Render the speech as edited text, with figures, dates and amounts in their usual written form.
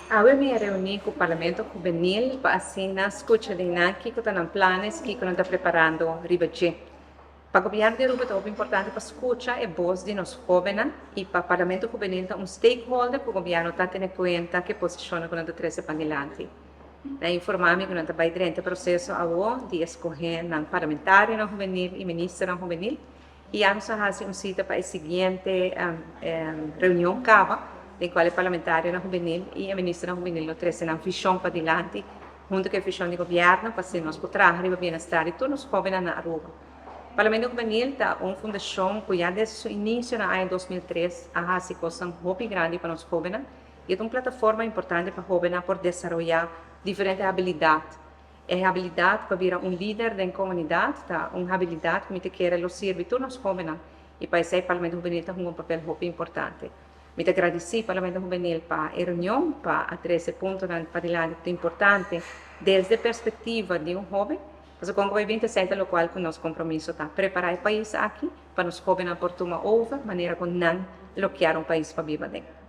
Ahora me reuní com o Parlamento Juvenil para assim na escuta de que estão planos que estão preparando ribeje. Para o governo de Aruba é importante para escutar a voz de nós jovens e para o Parlamento Juvenil é stakeholder para o governo estar tendo em conta que posiciona quando treze para adiante. Informar-me quando vai durante o processo de escolher na parlamentar na juvenil e ministra na juvenil e a nos fazer cita para a seguinte reunião cava em qual o parlamentar na juvenil e a ministra na juvenil não trazem uma visão para adiante junto com a visão do governo para ser nós trabalhar para o bem-estar de todos os jovens na Aruba. O Parlamento Juvenil está uma fundação que já desde o início na ano 2003 a se costa muito grande para os jovens e é uma plataforma importante para os jovens por desenvolver diferentes habilidades. É a habilidade para virar líder da comunidade, tá? Uma habilidade que me quer servir todos os jovens e para isso o Parlamento Juvenil tem um papel muito importante. Me agradeço ao Parlamento Juvenil para a reunião, para esse ponto para importante desde a perspectiva de jovem. Mas com o 27 lo qual o nosso compromisso está preparar o país aqui para os jovens por tomar over, maneira que não bloquear país para viver dentro.